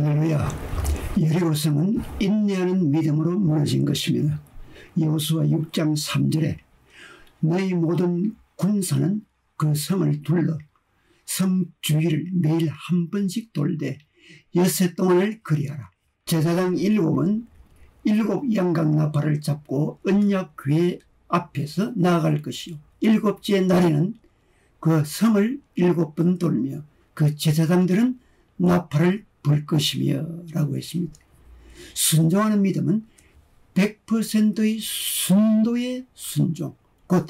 할렐루야. 여리고성은 인내하는 믿음으로 무너진 것입니다. 여호수아 6장 3절에 너희 모든 군사는 그 성을 둘러 성 주위를 매일 한 번씩 돌되 엿새 동안을 그리하라. 제사장 7은 7 양각 나팔을 잡고 언약궤 앞에서 나아갈 것이요 7째 날에는 그 성을 7번 돌며 그 제사장들은 나팔을 불 것이며 라고 했습니다. 순종하는 믿음은 100%의 순도의 순종, 곧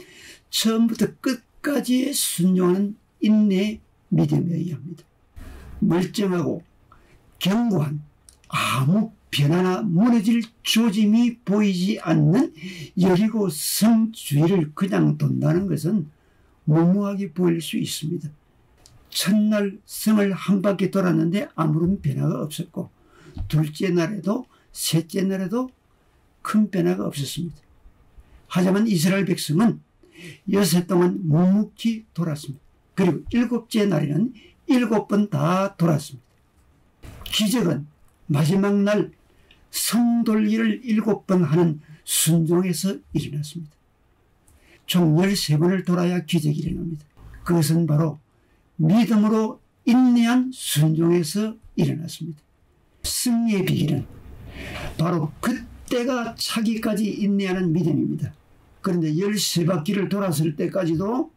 처음부터 끝까지의 순종하는 인내의 믿음이어야 합니다. 멀쩡하고 견고한 아무 변화나 무너질 조짐이 보이지 않는 여리고 성 주위를 그냥 돈다는 것은 무모하게 보일 수 있습니다. 첫날 성을 한 바퀴 돌았는데 아무런 변화가 없었고 둘째 날에도 셋째 날에도 큰 변화가 없었습니다. 하지만 이스라엘 백성은 엿새 동안 묵묵히 돌았습니다. 그리고 7째 날에는 7번 다 돌았습니다. 기적은 마지막 날 성돌기를 7번 하는 순종에서 일어났습니다. 총 13번을 돌아야 기적이 일어납니다. 그것은 바로 믿음으로 인내한 순종에서 일어났습니다. 승리의 비결은 바로 그때가 차기까지 인내하는 믿음입니다. 그런데 13바퀴를 돌았을 때까지도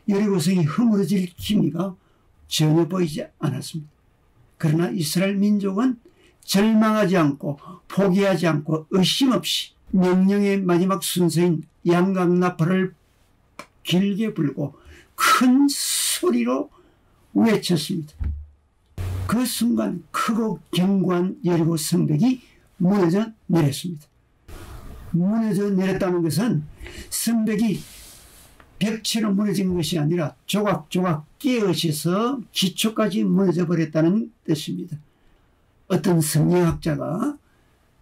여리고성이 허물어질 기미가 전혀 보이지 않았습니다. 그러나 이스라엘 민족은 절망하지 않고 포기하지 않고 의심 없이 명령의 마지막 순서인 양각 나팔을 길게 불고 큰 소리로 외쳤습니다. 그 순간 크고 견고한 여리고 성벽이 무너져 내렸습니다. 무너져 내렸다는 것은 성벽이 벽체로 무너진 것이 아니라 조각조각 깨어져서 기초까지 무너져 버렸다는 뜻입니다. 어떤 성경학자가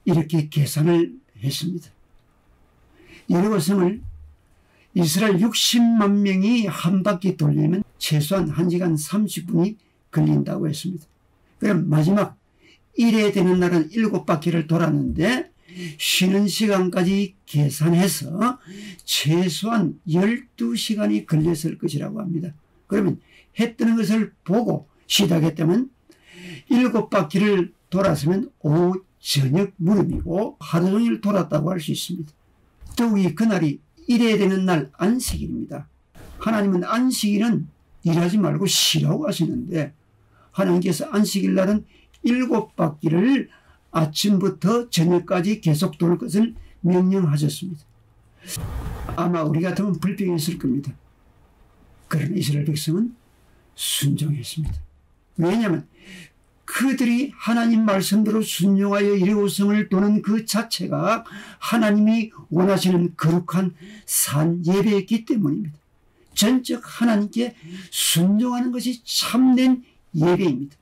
이렇게 계산을 했습니다. 여리고성을 이스라엘 60만 명이 한 바퀴 돌리면 최소한 1시간 30분이 걸린다고 했습니다. 그럼 마지막 1회 되는 날은 7바퀴를 돌았는데 쉬는 시간까지 계산해서 최소한 12시간이 걸렸을 것이라고 합니다. 그러면 해 뜨는 것을 보고 시작했다면 7바퀴를 돌았으면 오후 저녁 무렵이고 하루 종일 돌았다고 할 수 있습니다. 더욱이 그날이 1회 되는 날 안식일입니다. 하나님은 안식일은 일하지 말고 쉬라고 하시는데 하나님께서 안식일 날은 7바퀴를 아침부터 저녁까지 계속 돌 것을 명령하셨습니다. 아마 우리 같으면 불평했을 겁니다. 그러나 이스라엘 백성은 순종했습니다. 왜냐하면 그들이 하나님 말씀대로 순종하여 여리고성을 도는 그 자체가 하나님이 원하시는 거룩한 산 예배였기 때문입니다. 전적 하나님께 순종하는 것이 참된 예배입니다.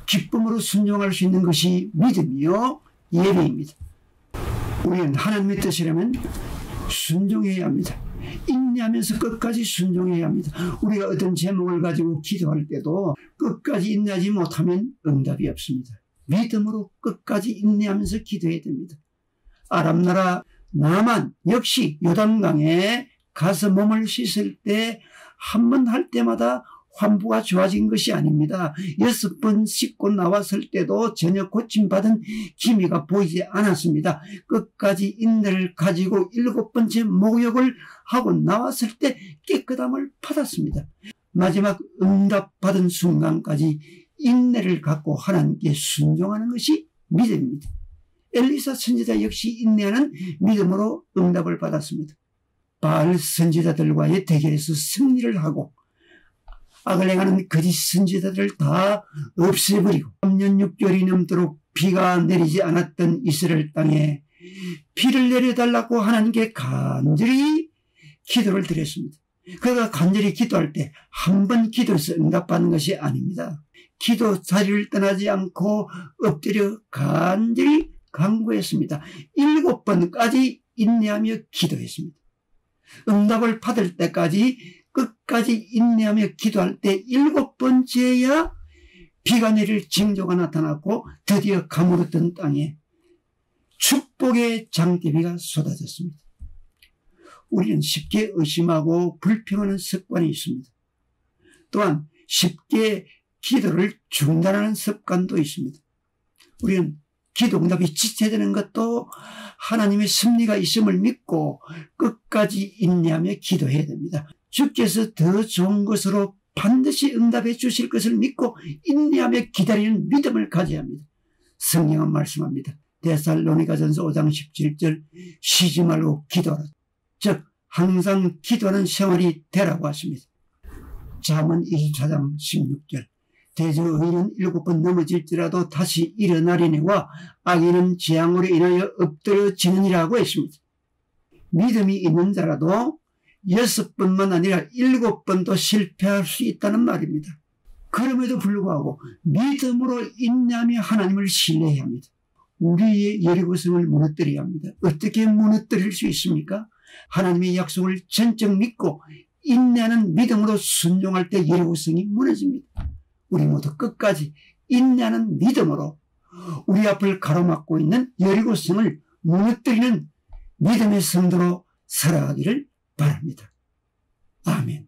기쁨으로 순종할 수 있는 것이 믿음이요 예배입니다. 우리는 하나님의 뜻이라면 순종해야 합니다. 인내하면서 끝까지 순종해야 합니다. 우리가 어떤 제목을 가지고 기도할 때도 끝까지 인내하지 못하면 응답이 없습니다. 믿음으로 끝까지 인내하면서 기도해야 됩니다. 아람 나라 나만 역시 요단강에 가서 몸을 씻을 때 한 번 할 때마다 환부가 좋아진 것이 아닙니다. 6번 씻고 나왔을 때도 전혀 고침받은 기미가 보이지 않았습니다. 끝까지 인내를 가지고 7번째 목욕을 하고 나왔을 때 깨끗함을 받았습니다. 마지막 응답받은 순간까지 인내를 갖고 하나님께 순종하는 것이 믿음입니다. 엘리사 선지자 역시 인내하는 믿음으로 응답을 받았습니다. 바알 선지자들과의 대결에서 승리를 하고 악을 행하는 거짓 선지자들을 다 없애버리고 3년 6개월이 넘도록 비가 내리지 않았던 이스라엘 땅에 비를 내려달라고 하나님께 간절히 기도를 드렸습니다. 그가 간절히 기도할 때 한 번 기도해서 응답받는 것이 아닙니다. 기도 자리를 떠나지 않고 엎드려 간절히 간구했습니다. 7번까지 인내하며 기도했습니다. 응답을 받을 때까지 끝까지 인내하며 기도할 때 7번째야 비가 내릴 징조가 나타났고 드디어 가물었던 땅에 축복의 장대비가 쏟아졌습니다. 우리는 쉽게 의심하고 불평하는 습관이 있습니다. 또한 쉽게 기도를 중단하는 습관도 있습니다. 우리는 기도 응답이 지체되는 것도 하나님의 섭리가 있음을 믿고 끝까지 인내하며 기도해야 됩니다. 주께서 더 좋은 것으로 반드시 응답해 주실 것을 믿고 인내하며 기다리는 믿음을 가져야 합니다. 성경은 말씀합니다. 데살로니가전서 5장 17절 쉬지 말고 기도하라. 즉 항상 기도하는 생활이 되라고 하십니다. 잠언 24장 16절 대저 의인은 7번 넘어질지라도 다시 일어나리니와 악인은 재앙으로 인하여 엎드려지느니라고 했습니다. 믿음이 있는 자라도 6번만 아니라 7번도 실패할 수 있다는 말입니다. 그럼에도 불구하고 믿음으로 인내하며 하나님을 신뢰해야 합니다. 우리의 여리고성을 무너뜨려야 합니다. 어떻게 무너뜨릴 수 있습니까? 하나님의 약속을 전적 믿고 인내하는 믿음으로 순종할 때 여리고성이 무너집니다. 우리 모두 끝까지 인내하는 믿음으로 우리 앞을 가로막고 있는 여리고성을 무너뜨리는 믿음의 성도로 살아가기를 바랍니다. 아멘.